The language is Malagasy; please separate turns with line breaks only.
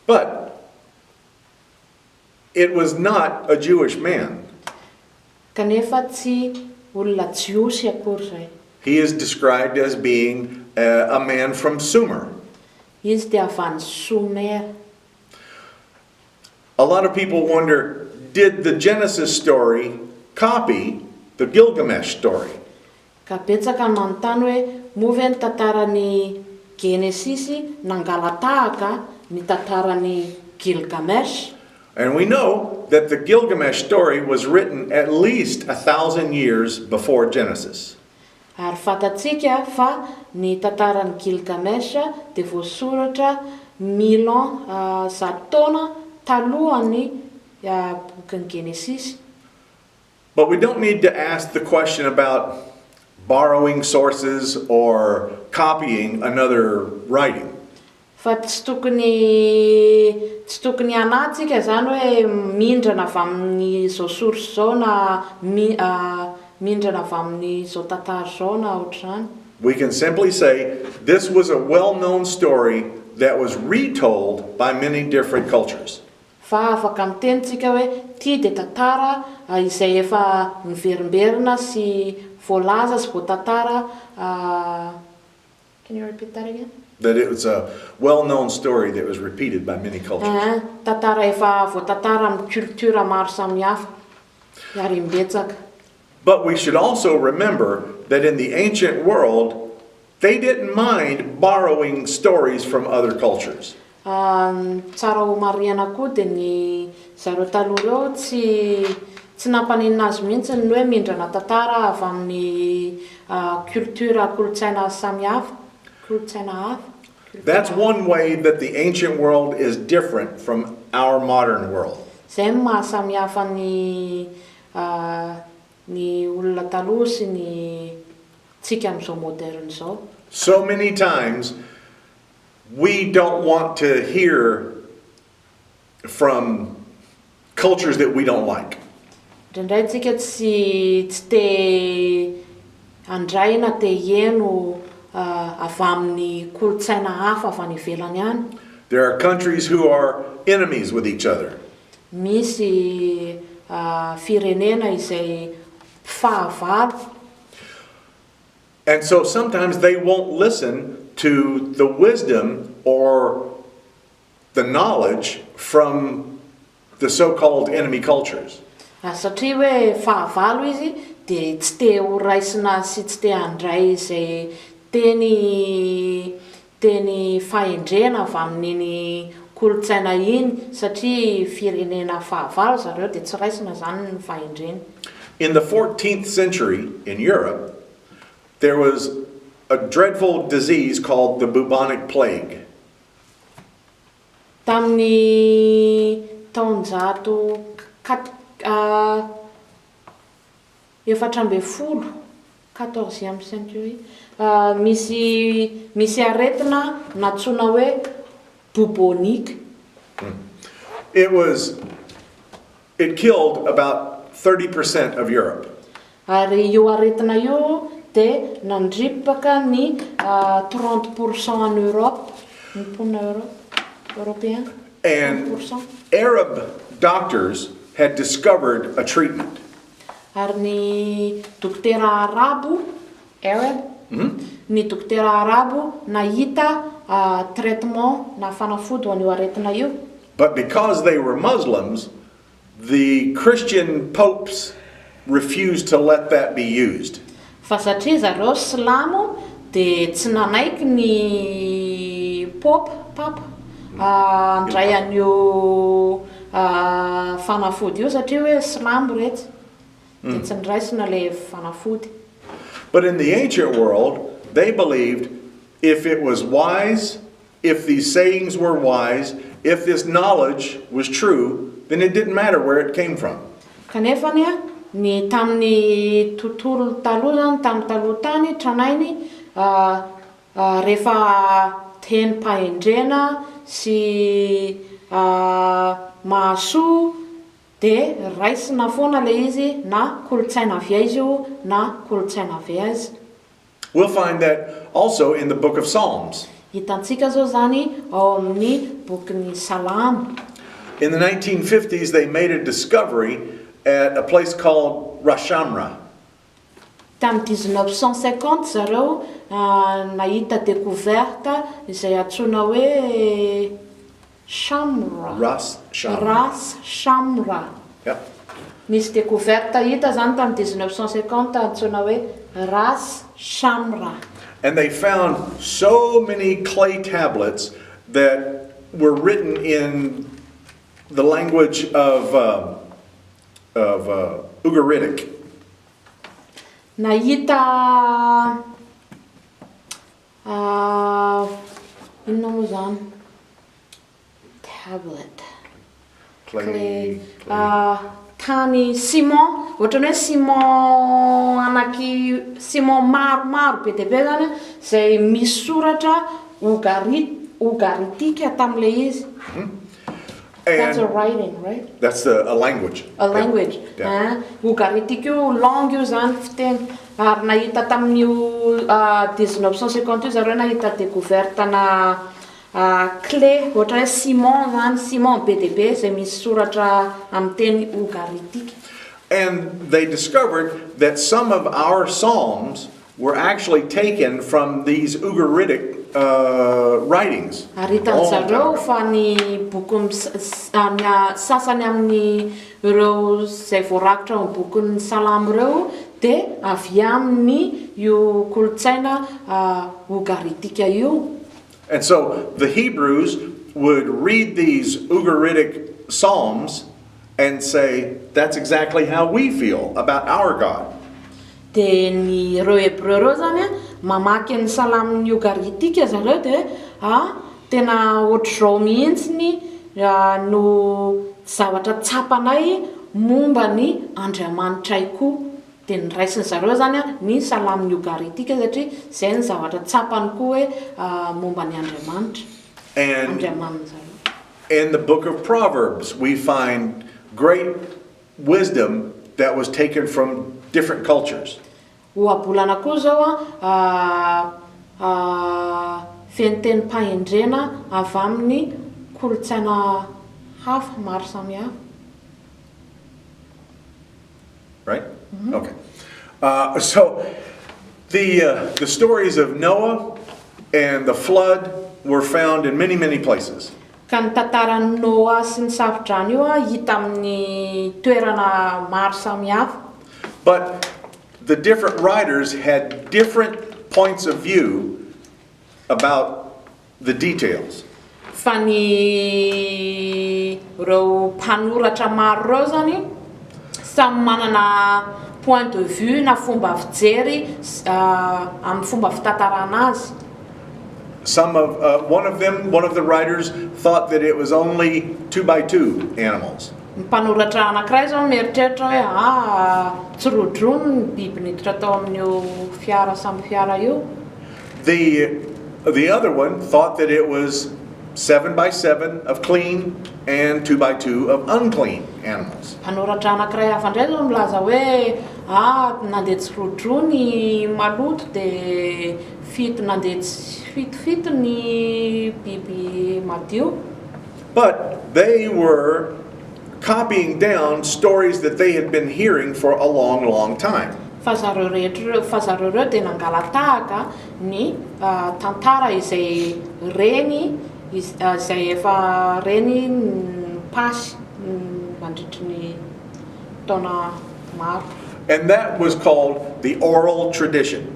But it was not a Jewish man.
Kanefa tsy olona jiosy akory zay.
He is described as being a man from Sumer.
Izy dia avy any Sumer.
A lot of people wonder, did the Genesis story copy the Gilgamesh story?
Ka betsaka no manontany hoe moa ve ny tantaran'ny Genesisy nangalatahaka ny tantaran'ny Gilgamesh?
And we know that the Gilgamesh story was written at least 1,000 years before Genesis.
Ary fatatsika fa ny tantaran'ny Gilgamesh dia voasoratra 1000 ans zato taona talohan'ny bokin'ny Genesis.
But we don't need to ask the question about borrowing sources or copying another writing.
Fa tsy tokony anatsika zany hoe mindrana avy amin'ny zao source zao na mindrana avy amin'ny zao tantara zao na ohatr'izany.
We can simply say this was a well-known story that was retold by many different cultures.
Fa afaka mitenitsika hoe ty dia tantara izay efa miverimberina sy voalaza sy voatantara. Can you repeat that again?
That it was a well-known story that was repeated by many cultures.
Tantara efa voatantara amin'ny culture maro samihafa ary mbetsaka.
But we should also remember that in the ancient world, they didn't mind borrowing stories from other cultures.
Tsara ho marihana koa dia ny zareo taloha reo tsy nampaninina azy mihitsy ny hoe mindrana tantara avy amin'ny culture kolotsaina samihafa, kolotsaina hafa.
That's one way that the ancient world is different from our modern world.
Zay mahasamihafa ny olona taloha sy ny tsika amin'izao moderne zao.
So many times we don't want to hear from cultures that we don't like.
Indraindray tsika tsy te handray na te hieno avy amin'ny kolotsaina hafa avy any ivelany any.
There are countries who are enemies with each other.
Misy firenena izay fahavalo.
And so sometimes they won't listen to the wisdom or the knowledge from the so-called enemy cultures.
Satria hoe fahavalo izy dia tsy te ho raisina sy tsy te handray izay teny fahendrena avy amin'iny kolotsaina iny satria firenena fahavalo zareo dia tsy raisina zany ny fahendrena.
In the 14th century in Europe, there was a dreadful disease called the bubonic plague.
Tamin'ny taonjato 14e century misy aretina natsoina hoe bubonique.
It killed about 30% of Europe.
Ary io aretina io dia nandripaka ny 30% en Europe, ny mponina européen.
And
30%.
Arab doctors had discovered a treatment.
Ary ny dokotera arabo, ny dokotera arabo nahita traitement na fanafody ho an'io aretina io.
But because they were Muslims, the Christian popes refused to let that be used.
Fa satria zareo silamo dia tsy nanaiky ny papa handray an'io fanafody io satria hoe silamo rehetra dia tsy niraisina le fanafody.
But in the ancient world, they believed if it was wise, if these sayings were wise, if this knowledge was true, then it didn't matter where it came from.
Kanefany ny tamin'ny tontolo taloha zany tamin'ny taloha tany tranainy rehefa tenim-pahendrena sy mahasoa dia raisina foana le izy na kolotsaina avy aiza io na kolotsaina avy azy.
We'll find that also in the book of Psalms.
Hitantsika zao zany ao amin'ny bokin'ny Salamo.
In the 1950s, they made a discovery at a place called Rashamra.
Tamin'ny 1950 zareo nahita découverte izay antsoina hoe Shamra.
Ras Shamra.
Ras Shamra.
Yep.
Nisy découverte hita zany tamin'ny 1950 antsoina hoe Ras Shamra.
And they found so many clay tablets that were written in the language of Ugaritic.
Nahita inona moa zany? Tablet.
Clay.
Tany ciment, ohatran'ny hoe ciment maromaro be dia be zany zay misy soratra ugaritika tam'le izy. That's a writing, right?
That's a language.
A language.
Yeah.
Ugaritika io langue io zany fiteny. Ary nahita tamin'io 1950 zareo nahita découverte na clé ohatra hoe ciment be dia be zay misy soratra amin'ny teny ugaritika.
And they discovered that some of our psalms were actually taken from these Ugaritic writings.
Ary hitan'zareo fa ny boky sasany amin'ny ireo zay voarakitra amin'ny bokin'ny Salamo ireo dia avy amin'ny io kolotsaina ugaritika io.
And so the Hebrews would read these Ugaritic psalms and say, that's exactly how we feel about our God.
Dia ny ireo Hebreo ireo zany mamaky ny Salamony ugaritika zareo dia tena ohatr'izao mihitsy no zavatra tsapanay momba ny Andriamanitray koa. Dia niraisiny zareo zany ny Salamony ugaritika satria izay ny zavatra tsapany koa hoe momba ny Andriamanitra.
And
Andriamanitra.
in the book of Proverbs, we find great wisdom that was taken from different cultures.
Ohabolana koa zao fenitenim-pahendrena avy amin'ny kolotsaina hafa maro samihafa.
Right? Okay. So the stories of Noah and the flood were found in many, many places.
Ka ny tantaran'ny Noa sy ny safidrano io hita amin'ny toerana maro samihafa.
But the different writers had different points of view about the details.
Fa ny ireo mpanoratra maro ireo zany samy manana point de vue na fomba fijery amin'ny fomba fitantarana azy.
One of the writers thought that it was only 2 by 2 animals.
Mpanoratra anankiray zao mieritreritra hoe tsirodrono ny biby niditra tao amin'io fiara samby fiara io.
The other one thought that it was 7 by 7 of clean and 2 by 2 of unclean animals.
Mpanoratra anankiray hafa indray zao milaza hoe nandeha tsirodrono ny maloto dia fito ny biby madio.
But they were copying down stories that they had been hearing for a long, long time.
Fa zareo ireo dia nangalatahaka ny tantara izay reny izay efa reny pasy mandritry ny taona maro.
And that was called the oral tradition.